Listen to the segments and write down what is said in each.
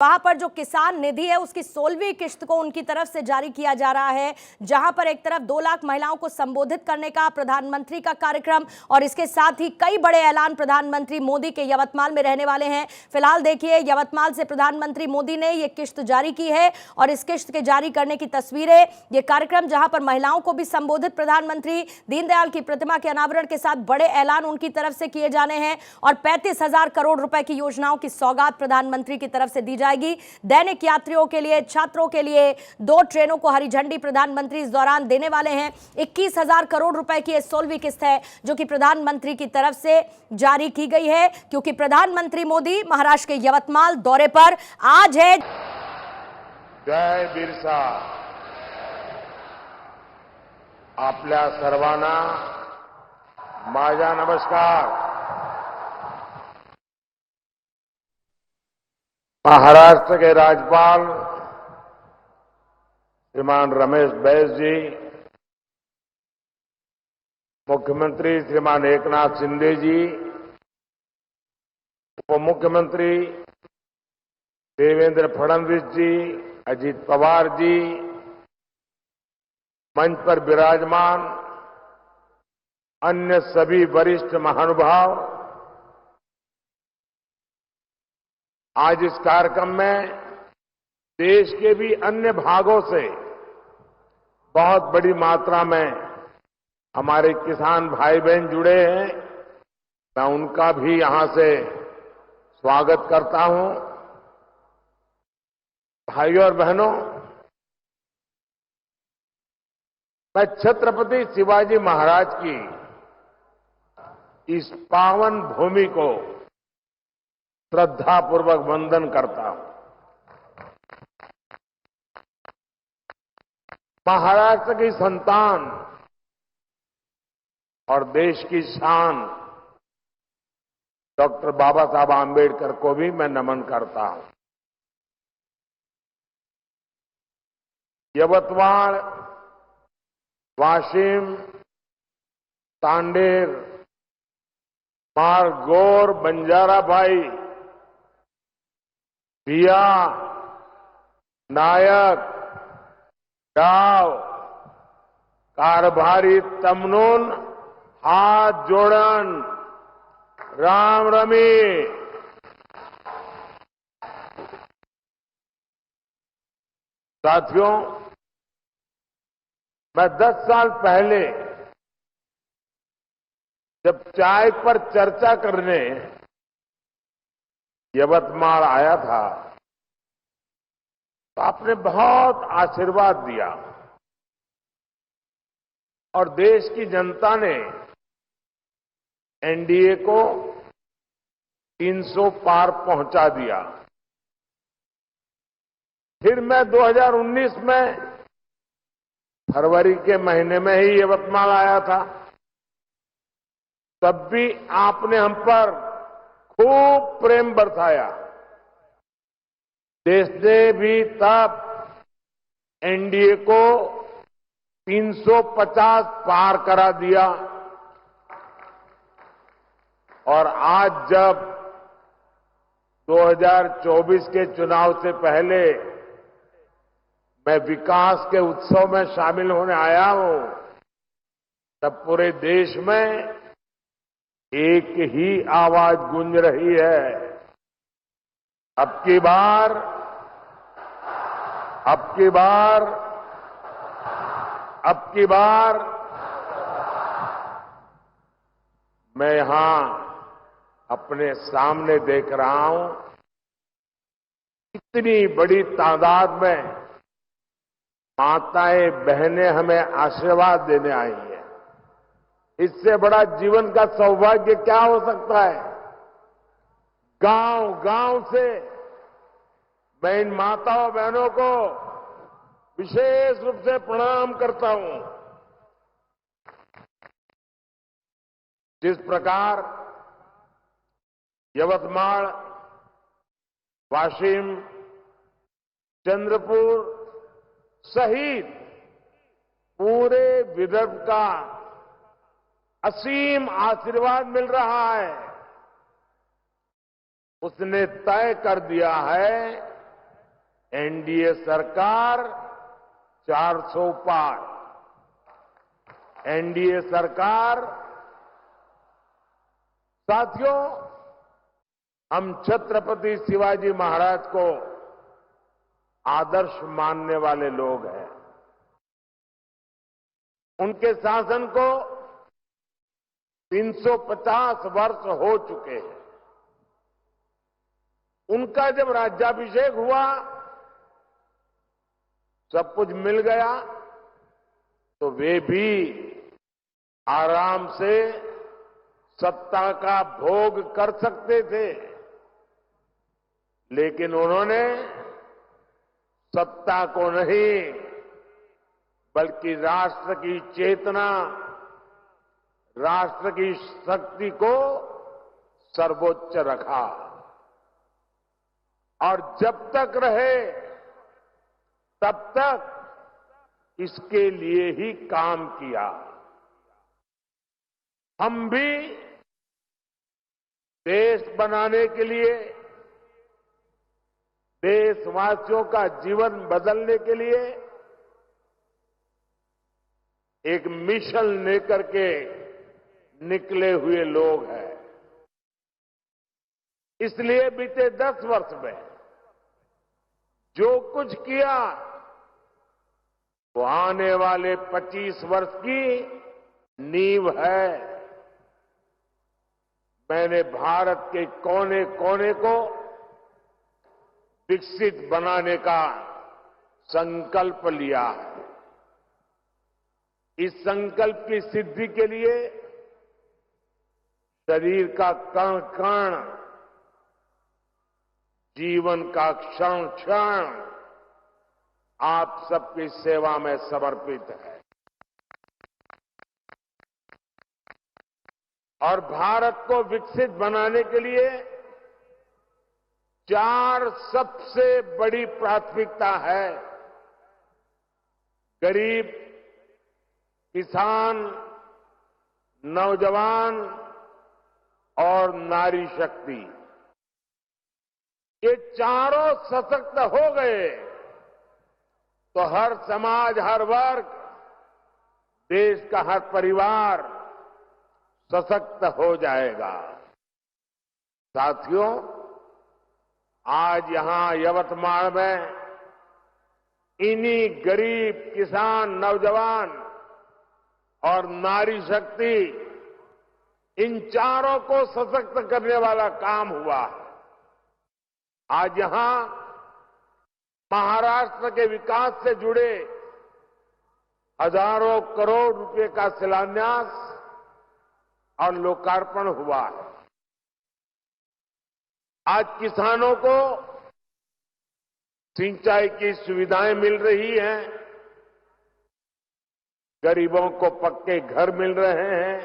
वहां पर जो किसान निधि है उसकी 16वीं किश्त को उनकी तरफ से जारी किया जा रहा है, जहां पर एक तरफ 2 लाख महिलाओं को संबोधित करने का प्रधानमंत्री का कार्यक्रम और इसके साथ ही कई बड़े ऐलान प्रधानमंत्री मोदी के यवतमाल में रहने वाले हैं। फिलहाल देखिए, यवतमाल से प्रधानमंत्री मोदी ने यह किश्त जारी की है और इस किश्त के जारी करने की तस्वीरें, यह कार्यक्रम जहां पर महिलाओं को भी संबोधित प्रधानमंत्री, दीनदयाल की प्रतिमा के अनावरण के साथ बड़े ऐलान उनकी तरफ से किए जाने हैं और 35,000 करोड़ रुपए की योजनाओं की सौगात प्रधानमंत्री की तरफ से दी जाएगी। दैनिक यात्रियों के लिए, छात्रों के लिए 2 ट्रेनों को हरी झंडी प्रधानमंत्री इस दौरान देने वाले हैं। 21,000 करोड़ रुपए की 16वीं किस्त है जो कि प्रधानमंत्री की तरफ से जारी की गई है, क्योंकि प्रधानमंत्री मोदी महाराष्ट्र के यवतमाल दौरे पर आज है। जय बिरसा। आपल्या सर्वांना माझा नमस्कार। महाराष्ट्र के राज्यपाल श्रीमान रमेश बैस जी, मुख्यमंत्री श्रीमान एकनाथ शिंदे जी, उप मुख्यमंत्री देवेंद्र फडणवीस जी, अजित पवार जी, मंच पर विराजमान अन्य सभी वरिष्ठ महानुभाव, आज इस कार्यक्रम में देश के भी अन्य भागों से बहुत बड़ी मात्रा में हमारे किसान भाई बहन जुड़े हैं। मैं उनका भी यहां से स्वागत करता हूं। भाइयों और बहनों, मैं छत्रपति शिवाजी महाराज की इस पावन भूमि को श्रद्धापूर्वक वंदन करता हूं। महाराष्ट्र की संतान और देश की शान डॉक्टर बाबा साहब आंबेडकर को भी मैं नमन करता हूं। यवतमाळ, वाशिम, तांडेर, मारगोर, बंजारा भाई, भिया, नायक, डाव, कारभारी, तमनून, हाथ जोड़न, राम रमी। साथियों, मैं 10 साल पहले जब चाय पर चर्चा करने यवतमाल आया था तो आपने बहुत आशीर्वाद दिया और देश की जनता ने एनडीए को 300 पार पहुंचा दिया। फिर मैं 2019 में फरवरी के महीने में ही यवतमाल आया था। तब भी आपने हम पर खूब प्रेम बरसाया। देश ने भी तब एनडीए को 350 पार करा दिया और आज जब 2024 के चुनाव से पहले मैं विकास के उत्सव में शामिल होने आया हूं, तब पूरे देश में एक ही आवाज गूंज रही है, अब की बार मैं यहां अपने सामने देख रहा हूं, इतनी बड़ी तादाद में माताएं बहनें हमें आशीर्वाद देने आई हैं। इससे बड़ा जीवन का सौभाग्य क्या हो सकता है। गांव गांव से मैं इन माताओं बहनों को विशेष रूप से प्रणाम करता हूं। जिस प्रकार यवतमाल, वाशिम, चंद्रपुर सहित पूरे विदर्भ का असीम आशीर्वाद मिल रहा है, उसने तय कर दिया है एनडीए सरकार 400 पार। एनडीए सरकार, साथियों, हम छत्रपति शिवाजी महाराज को आदर्श मानने वाले लोग हैं। उनके शासन को 350 वर्ष हो चुके हैं। उनका जब राज्याभिषेक हुआ, सब कुछ मिल गया, तो वे भी आराम से सत्ता का भोग कर सकते थे, लेकिन उन्होंने सत्ता को नहीं, बल्कि राष्ट्र की चेतना, राष्ट्र की शक्ति को सर्वोच्च रखा और जब तक रहे तब तक इसके लिए ही काम किया। हम भी देश बनाने के लिए, देशवासियों का जीवन बदलने के लिए एक मिशन लेकर के निकले हुए लोग हैं। इसलिए बीते 10 वर्ष में जो कुछ किया, वो आने वाले 25 वर्ष की नींव है। मैंने भारत के कोने कोने को विकसित बनाने का संकल्प लिया है। इस संकल्प की सिद्धि के लिए शरीर का कण कण, जीवन का क्षण क्षण आप सबकी सेवा में समर्पित है। और भारत को विकसित बनाने के लिए 4 सबसे बड़ी प्राथमिकता है। गरीब, किसान, नौजवान और नारी शक्ति, ये चारों सशक्त हो गए तो हर समाज, हर वर्ग, देश का हर परिवार सशक्त हो जाएगा। साथियों, आज यहां यवतमाल में इन्हीं गरीब, किसान, नौजवान और नारी शक्ति, इन चारों को सशक्त करने वाला काम हुआ है। आज यहां महाराष्ट्र के विकास से जुड़े हजारों करोड़ रुपए का शिलान्यास और लोकार्पण हुआ है। आज किसानों को सिंचाई की सुविधाएं मिल रही हैं, गरीबों को पक्के घर मिल रहे हैं,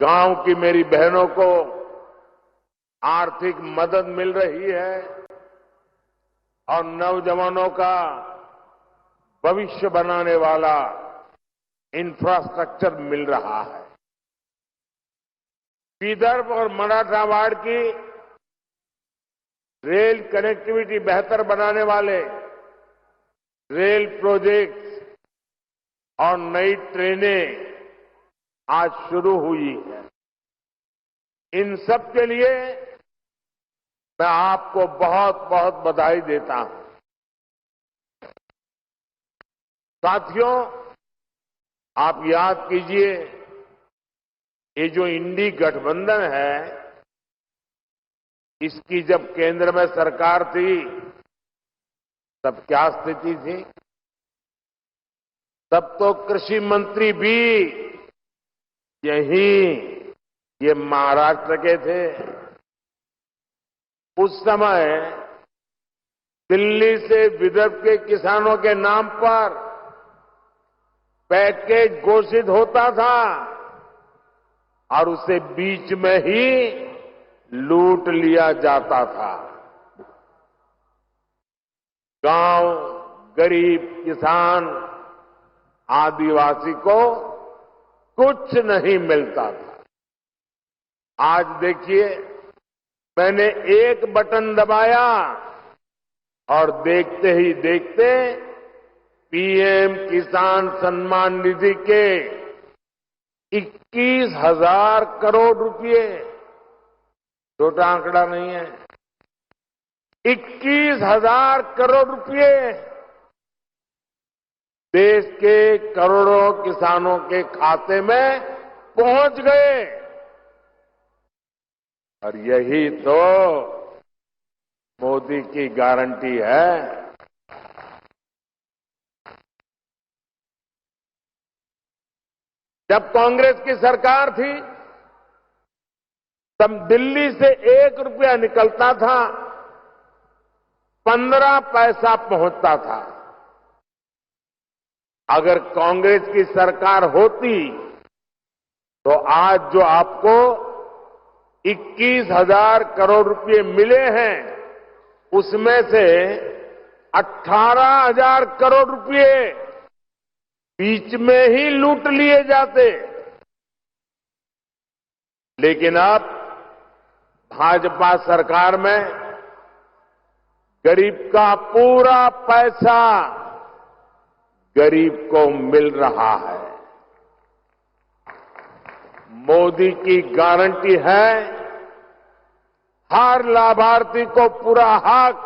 गांव की मेरी बहनों को आर्थिक मदद मिल रही है और नौजवानों का भविष्य बनाने वाला इंफ्रास्ट्रक्चर मिल रहा है। विदर्भ और मराठवाड़ की रेल कनेक्टिविटी बेहतर बनाने वाले रेल प्रोजेक्ट्स और नई ट्रेनें आज शुरू हुई है। इन सब के लिए मैं आपको बहुत बहुत बधाई देता हूं। साथियों, आप याद कीजिए, ये जो इंडी गठबंधन है, इसकी जब केंद्र में सरकार थी तब क्या स्थिति थी? तब तो कृषि मंत्री भी ये महाराष्ट्र के थे। उस समय दिल्ली से विदर्भ के किसानों के नाम पर पैकेज घोषित होता था और उसे बीच में ही लूट लिया जाता था। गांव, गरीब, किसान, आदिवासी को कुछ नहीं मिलता था। आज देखिए, मैंने एक बटन दबाया और देखते ही देखते पीएम किसान सम्मान निधि के 21,000 करोड़ रुपए, छोटा आंकड़ा नहीं है, 21,000 करोड़ रुपए देश के करोड़ों किसानों के खाते में पहुंच गए। और यही तो मोदी की गारंटी है। जब कांग्रेस की सरकार थी तब दिल्ली से 1 रुपया निकलता था 15 पैसा पहुंचता था। अगर कांग्रेस की सरकार होती तो आज जो आपको 21,000 करोड़ रुपए मिले हैं उसमें से 18,000 करोड़ रुपए बीच में ही लूट लिए जाते। लेकिन अब भाजपा सरकार में गरीब का पूरा पैसा गरीब को मिल रहा है। मोदी की गारंटी है हर लाभार्थी को पूरा हक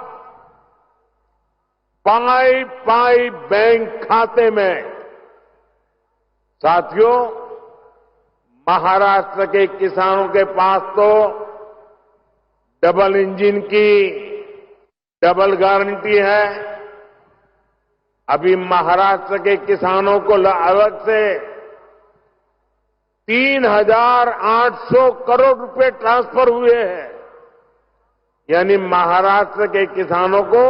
पाई पाई बैंक खाते में। साथियों, महाराष्ट्र के किसानों के पास तो डबल इंजन की डबल गारंटी है। अभी महाराष्ट्र के किसानों को अलग से 3,800 करोड़ रुपए ट्रांसफर हुए हैं। यानी महाराष्ट्र के किसानों को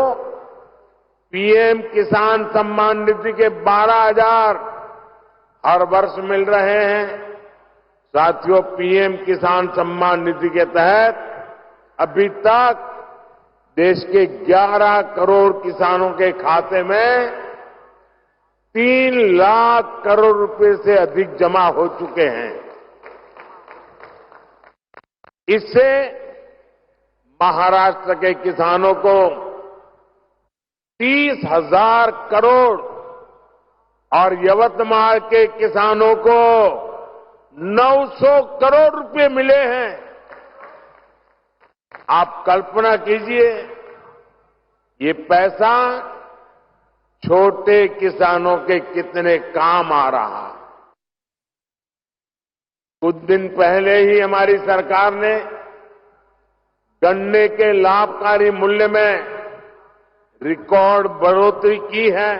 पीएम किसान सम्मान निधि के 12,000 हर वर्ष मिल रहे हैं। साथियों, पीएम किसान सम्मान निधि के तहत अभी तक देश के 11 करोड़ किसानों के खाते में 3 लाख करोड़ रुपए से अधिक जमा हो चुके हैं। इससे महाराष्ट्र के किसानों को 30,000 करोड़ और यवतमाल के किसानों को 900 करोड़ रुपए मिले हैं। आप कल्पना कीजिए, ये पैसा छोटे किसानों के कितने काम आ रहा। कुछ दिन पहले ही हमारी सरकार ने गन्ने के लाभकारी मूल्य में रिकॉर्ड बढ़ोतरी की है।